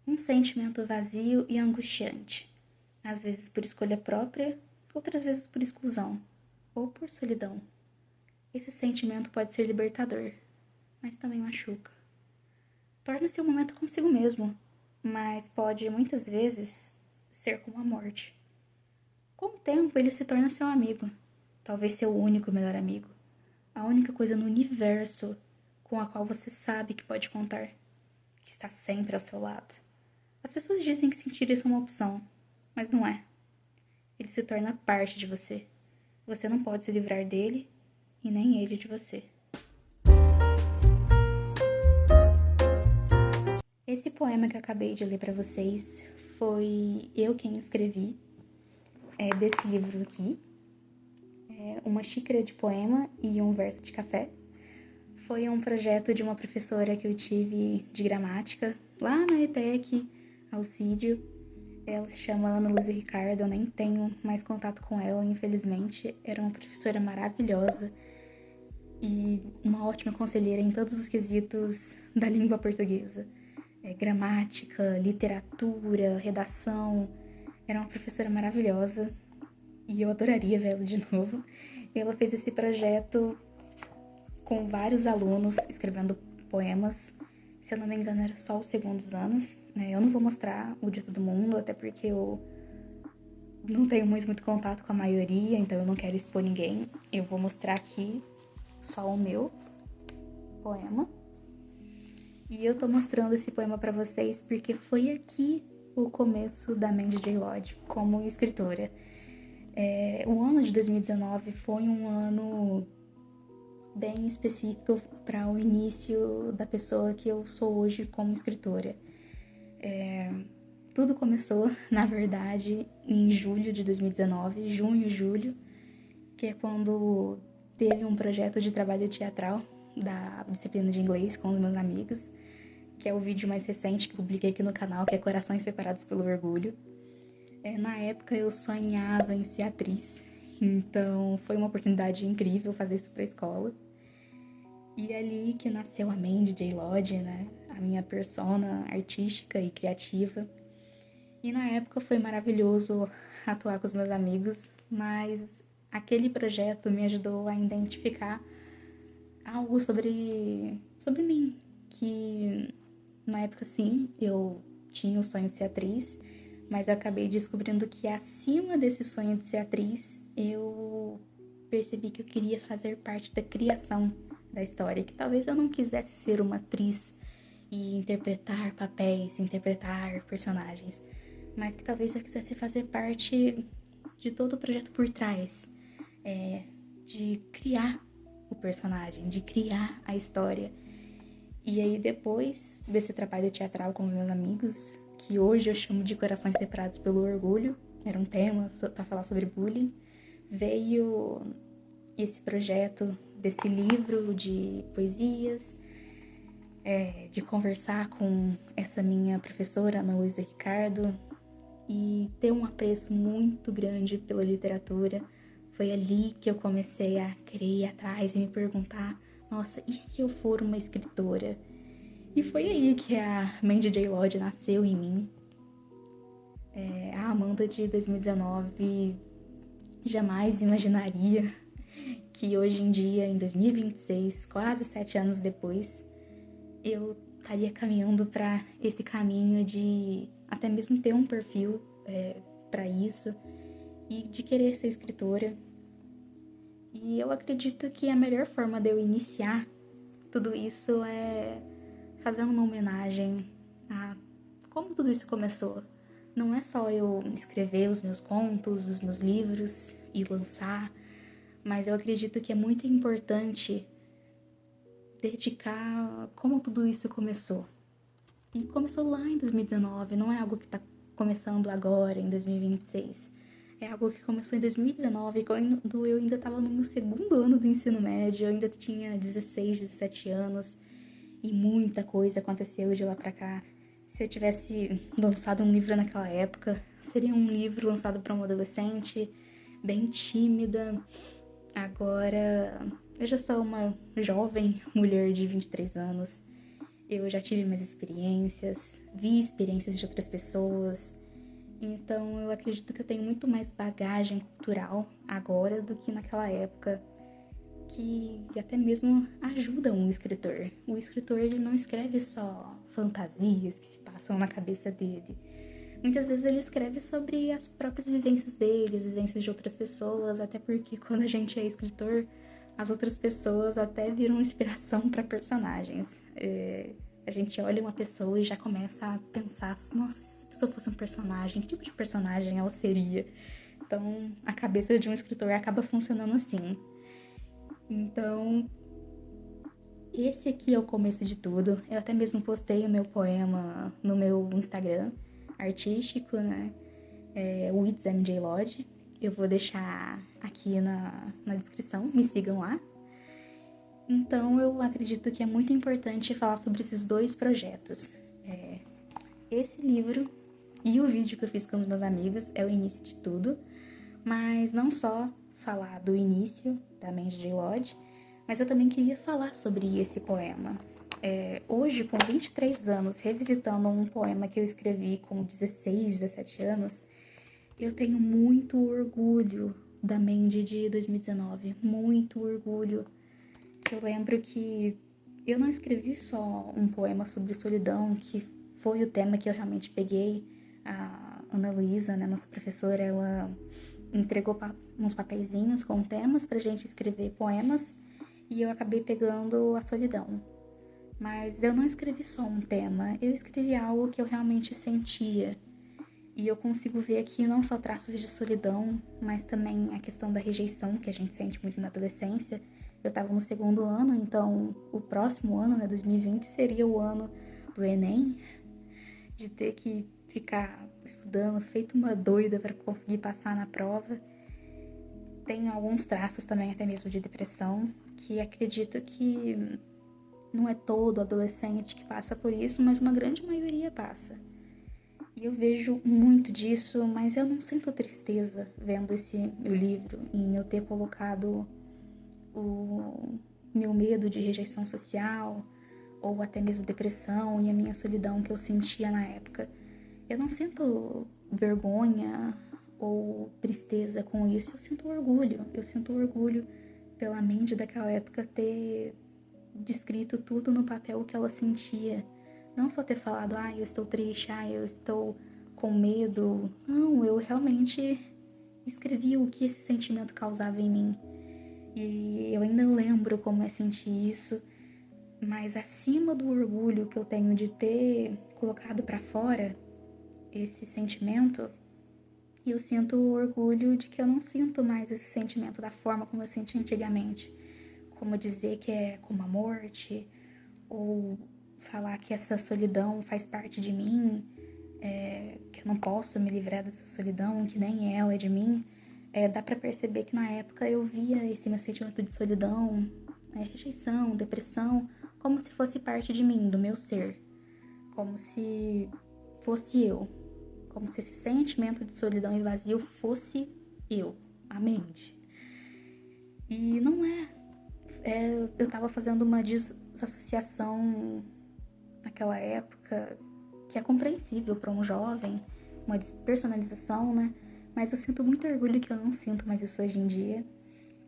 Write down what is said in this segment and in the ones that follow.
Um sentimento vazio e angustiante, às vezes por escolha própria, outras vezes por exclusão, ou por solidão. Esse sentimento pode ser libertador, mas também machuca. Torna-se um momento consigo mesmo, mas pode muitas vezes ser como a morte. Com o tempo, ele se torna seu amigo, talvez seu único melhor amigo, a única coisa no universo com a qual você sabe que pode contar, que está sempre ao seu lado. As pessoas dizem que sentir isso é uma opção, mas não é. Ele se torna parte de você. Você não pode se livrar dele e nem ele de você. Esse poema que eu acabei de ler para vocês foi eu quem escrevi, desse livro aqui. Uma xícara de poema e um verso de café. Foi um projeto de uma professora que eu tive de gramática, lá na ETEC, Alcídio. Ela se chama Ana Luísa Ricardo, eu nem tenho mais contato com ela, infelizmente. Era uma professora maravilhosa e uma ótima conselheira em todos os quesitos da língua portuguesa. Gramática, literatura, redação. Era uma professora maravilhosa e eu adoraria vê-la de novo. E ela fez esse projeto com vários alunos escrevendo poemas. Se eu não me engano, era só os segundos anos. Eu não vou mostrar o de todo mundo, até porque eu não tenho muito contato com a maioria, então eu não quero expor ninguém. Eu vou mostrar aqui só o meu poema. E eu tô mostrando esse poema pra vocês porque foi aqui o começo da Mandy J. Lodge como escritora. O ano de 2019 foi um ano bem específico para o início da pessoa que eu sou hoje como escritora. Tudo começou, na verdade, em julho de 2019, junho, julho, que é quando teve um projeto de trabalho teatral da disciplina de inglês com os meus amigos, que é o vídeo mais recente que publiquei aqui no canal, que é Corações Separados pelo Orgulho. Na época eu sonhava em ser atriz, então foi uma oportunidade incrível fazer isso pra escola. E é ali que nasceu a Mandy J. Lodge, né? A minha persona artística e criativa. E na época foi maravilhoso atuar com os meus amigos, mas aquele projeto me ajudou a identificar algo sobre mim, que na época sim, eu tinha o sonho de ser atriz, mas eu acabei descobrindo que acima desse sonho de ser atriz, eu percebi que eu queria fazer parte da criação da história, que talvez eu não quisesse ser uma atriz e interpretar papéis, interpretar personagens, mas que talvez eu quisesse fazer parte de todo o projeto por trás, de criar o personagem, de criar a história. E aí depois desse trabalho teatral com os meus amigos, que hoje eu chamo de Corações Separados pelo Orgulho, era um tema para falar sobre bullying, veio esse projeto desse livro de poesias, de conversar com essa minha professora, Ana Luísa Ricardo, e ter um apreço muito grande pela literatura. Foi ali que eu comecei a querer ir atrás e me perguntar, nossa, e se eu for uma escritora? E foi aí que a Mandy J. Lodge nasceu em mim. A Amanda de 2019 jamais imaginaria que hoje em dia, em 2026, quase 7 anos depois, eu estaria caminhando para esse caminho de até mesmo ter um perfil para isso e de querer ser escritora. E eu acredito que a melhor forma de eu iniciar tudo isso é fazendo uma homenagem a como tudo isso começou. Não é só eu escrever os meus contos, os meus livros e lançar, mas eu acredito que é muito importante dedicar como tudo isso começou. E começou lá em 2019, não é algo que está começando agora, em 2026. É algo que começou em 2019, quando eu ainda estava no meu segundo ano do ensino médio, eu ainda tinha 16, 17 anos, e muita coisa aconteceu de lá pra cá. Se eu tivesse lançado um livro naquela época, seria um livro lançado para uma adolescente, bem tímida. Agora, eu já sou uma jovem mulher de 23 anos. Eu já tive minhas experiências, vi experiências de outras pessoas. Então eu acredito que eu tenho muito mais bagagem cultural agora do que naquela época, que até mesmo ajuda um escritor. O escritor, ele não escreve só fantasias que se passam na cabeça dele. Muitas vezes ele escreve sobre as próprias vivências dele, as vivências de outras pessoas, até porque quando a gente é escritor, as outras pessoas até viram inspiração para personagens. A gente olha uma pessoa e já começa a pensar, nossa, se essa pessoa fosse um personagem, que tipo de personagem ela seria? Então, a cabeça de um escritor acaba funcionando assim. Então, esse aqui é o começo de tudo. Eu até mesmo postei o meu poema no meu Instagram artístico, né? O It's MJ Lodge. Eu vou deixar aqui na descrição, me sigam lá. Então, eu acredito que é muito importante falar sobre esses dois projetos. Esse livro e o vídeo que eu fiz com os meus amigos é o início de tudo, mas não só falar do início da MJ Lodge, mas eu também queria falar sobre esse poema. Hoje, com 23 anos, revisitando um poema que eu escrevi com 16, 17 anos, eu tenho muito orgulho da Mandy de 2019, muito orgulho. Eu lembro que eu não escrevi só um poema sobre solidão, que foi o tema que eu realmente peguei. A Ana Luísa, né, nossa professora, ela entregou uns papeizinhos com temas pra gente escrever poemas, e eu acabei pegando a solidão. Mas eu não escrevi só um tema, eu escrevi algo que eu realmente sentia. E eu consigo ver aqui não só traços de solidão, mas também a questão da rejeição que a gente sente muito na adolescência. Eu estava no segundo ano, então o próximo ano, né, 2020, seria o ano do Enem, de ter que ficar estudando, feito uma doida para conseguir passar na prova. Tem alguns traços também até mesmo de depressão, que acredito que não é todo adolescente que passa por isso, mas uma grande maioria passa. E eu vejo muito disso, mas eu não sinto tristeza vendo esse meu livro, em eu ter colocado o meu medo de rejeição social, ou até mesmo depressão e a minha solidão que eu sentia na época. Eu não sinto vergonha ou tristeza com isso, eu sinto orgulho. Eu sinto orgulho pela Mandy daquela época ter descrito tudo no papel que ela sentia. Não só ter falado, eu estou triste, eu estou com medo. Não, eu realmente escrevi o que esse sentimento causava em mim. E eu ainda lembro como é sentir isso, mas acima do orgulho que eu tenho de ter colocado pra fora esse sentimento, eu sinto orgulho de que eu não sinto mais esse sentimento da forma como eu sentia antigamente. Como dizer que é como a morte, ou falar que essa solidão faz parte de mim, que eu não posso me livrar dessa solidão, que nem ela é de mim. Dá pra perceber que na época eu via esse meu sentimento de solidão, rejeição, depressão, como se fosse parte de mim, do meu ser. Como se fosse eu. Como se esse sentimento de solidão e vazio fosse eu, a Mandy. E não é. Eu tava fazendo uma desassociação naquela época, que é compreensível para um jovem, uma despersonalização, né? Mas eu sinto muito orgulho que eu não sinto mais isso hoje em dia.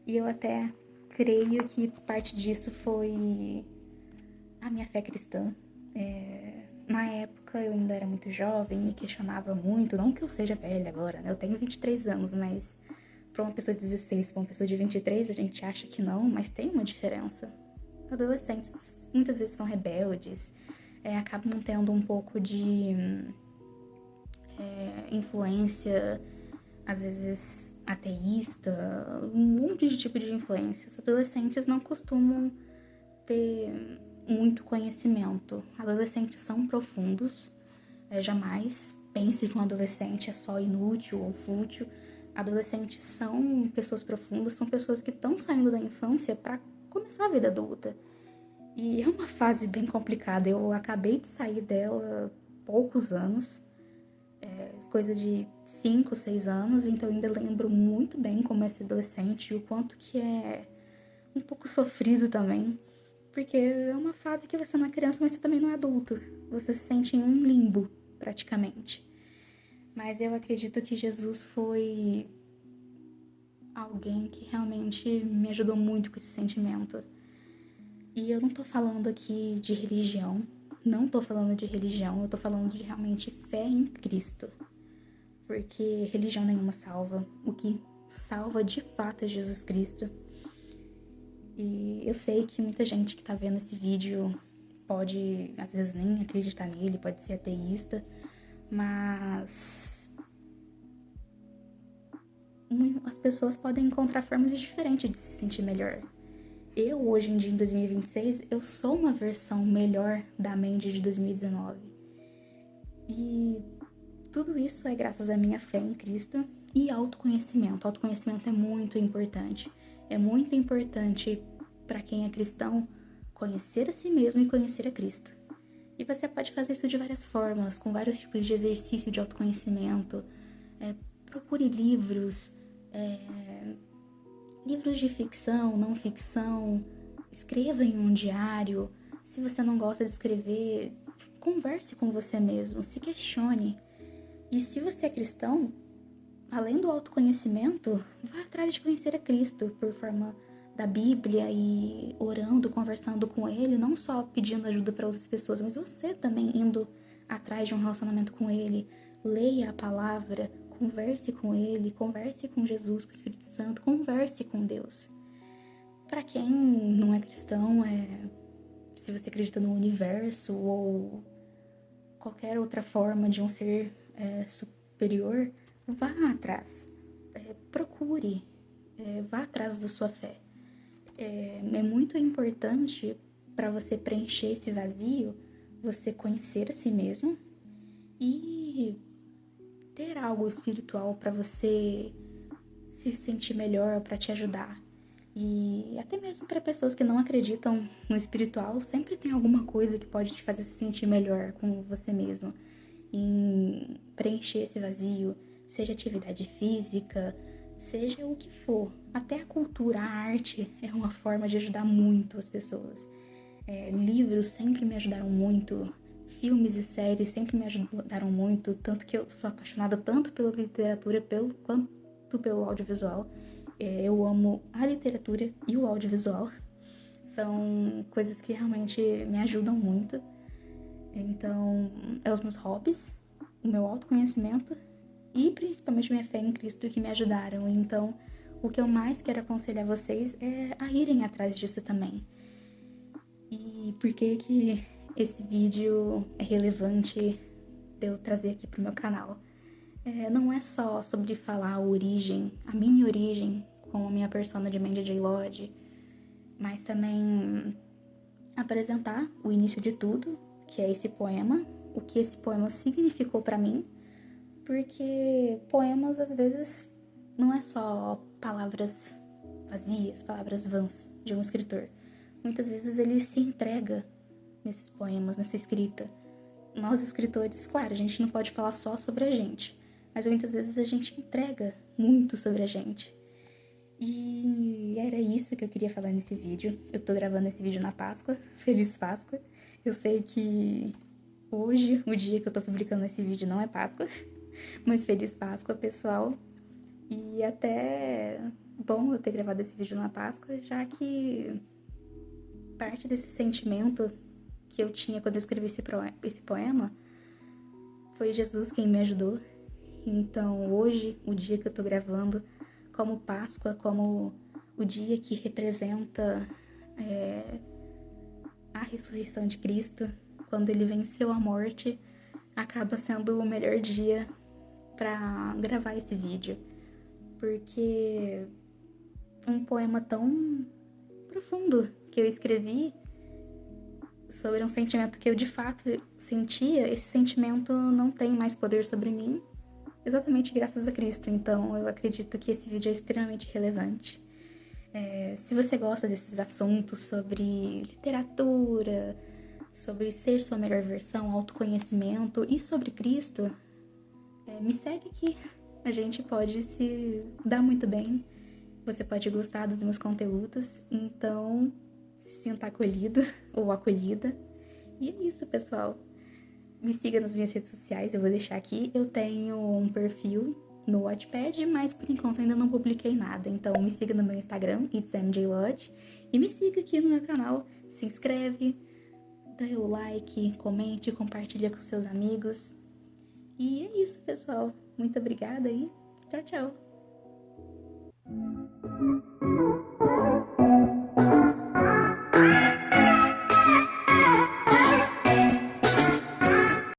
E eu até creio que parte disso foi a minha fé cristã. Na época eu ainda era muito jovem, me questionava muito, não que eu seja velha agora, né? Eu tenho 23 anos, mas para uma pessoa de 16, para uma pessoa de 23, a gente acha que não, mas tem uma diferença. Adolescentes muitas vezes são rebeldes, acabam tendo um pouco de influência, às vezes ateísta, um monte de tipo de influência. Os adolescentes não costumam ter muito conhecimento. Adolescentes são profundos, jamais pense que um adolescente é só inútil ou fútil. Adolescentes são pessoas profundas, são pessoas que estão saindo da infância para começar a vida adulta. E é uma fase bem complicada. Eu acabei de sair dela há poucos anos, coisa de 5, 6 anos, então eu ainda lembro muito bem como é ser adolescente e o quanto que é um pouco sofrido também, Porque é uma fase que você não é criança, mas você também não é adulto. Você se sente em um limbo, praticamente. Mas eu acredito que Jesus foi alguém que realmente me ajudou muito com esse sentimento. E eu não tô falando aqui de religião, não tô falando de religião, eu tô falando de realmente fé em Cristo. Porque religião nenhuma salva. O que salva de fato é Jesus Cristo. E eu sei que muita gente que tá vendo esse vídeo pode, às vezes, nem acreditar nele, pode ser ateísta, mas as pessoas podem encontrar formas diferentes de se sentir melhor. Eu, hoje em dia, em 2026, eu sou uma versão melhor da Mandy de 2019. E tudo isso é graças à minha fé em Cristo e autoconhecimento. Autoconhecimento é muito importante. É muito importante para quem é cristão conhecer a si mesmo e conhecer a Cristo. E você pode fazer isso de várias formas, com vários tipos de exercício de autoconhecimento. Procure livros, livros de ficção, não ficção. Escreva em um diário. Se você não gosta de escrever, converse com você mesmo, se questione. E se você é cristão, além do autoconhecimento, vá atrás de conhecer a Cristo por forma da Bíblia e orando, conversando com Ele, não só pedindo ajuda para outras pessoas, mas você também indo atrás de um relacionamento com Ele. Leia a palavra, converse com Ele, converse com Jesus, com o Espírito Santo, converse com Deus. Para quem não é cristão, se você acredita no universo ou qualquer outra forma de um ser superior, vá atrás, procure, vá atrás da sua fé. É muito importante para você preencher esse vazio, você conhecer a si mesmo e ter algo espiritual para você se sentir melhor, para te ajudar. E até mesmo para pessoas que não acreditam no espiritual, sempre tem alguma coisa que pode te fazer se sentir melhor com você mesmo. Em preencher esse vazio, seja atividade física, seja o que for. Até a cultura, a arte é uma forma de ajudar muito as pessoas. Livros sempre me ajudaram muito, filmes e séries sempre me ajudaram muito, tanto que eu sou apaixonada tanto pela literatura quanto pelo audiovisual. Eu amo a literatura e o audiovisual. São coisas que realmente me ajudam muito. Então, os meus hobbies, o meu autoconhecimento e principalmente minha fé em Cristo que me ajudaram. Então, o que eu mais quero aconselhar vocês é a irem atrás disso também. E por que esse vídeo é relevante de eu trazer aqui pro meu canal? Não é só sobre falar a minha origem com a minha persona de Mandy J. Lodge, mas também apresentar o início de tudo, que é esse poema, o que esse poema significou para mim, porque poemas às vezes não é só palavras vazias, palavras vãs de um escritor. Muitas vezes ele se entrega nesses poemas, nessa escrita. Nós escritores, claro, a gente não pode falar só sobre a gente, mas muitas vezes a gente entrega muito sobre a gente. E era isso que eu queria falar nesse vídeo. Eu tô gravando esse vídeo na Páscoa. Feliz Páscoa. Eu sei que hoje, o dia que eu tô publicando esse vídeo, não é Páscoa, mas feliz Páscoa, pessoal. E até bom eu ter gravado esse vídeo na Páscoa, já que parte desse sentimento que eu tinha quando eu escrevi esse poema foi Jesus quem me ajudou. Então hoje, o dia que eu tô gravando, como Páscoa, como o dia que representa a ressurreição de Cristo, quando ele venceu a morte, acaba sendo o melhor dia para gravar esse vídeo. Porque um poema tão profundo que eu escrevi sobre um sentimento que eu de fato sentia, esse sentimento não tem mais poder sobre mim, exatamente graças a Cristo. Então eu acredito que esse vídeo é extremamente relevante. Se você gosta desses assuntos sobre literatura, sobre ser sua melhor versão, autoconhecimento e sobre Cristo, me segue aqui. A gente pode se dar muito bem. Você pode gostar dos meus conteúdos. Então, se sinta acolhido ou acolhida. E é isso, pessoal. Me siga nas minhas redes sociais, eu vou deixar aqui. Eu tenho um perfil no Wattpad, mas por enquanto ainda não publiquei nada. Então me siga no meu Instagram, itsmjlodge, e me siga aqui no meu canal. Se inscreve, dá o like, comente, compartilha com seus amigos. E é isso, pessoal. Muito obrigada e tchau, tchau.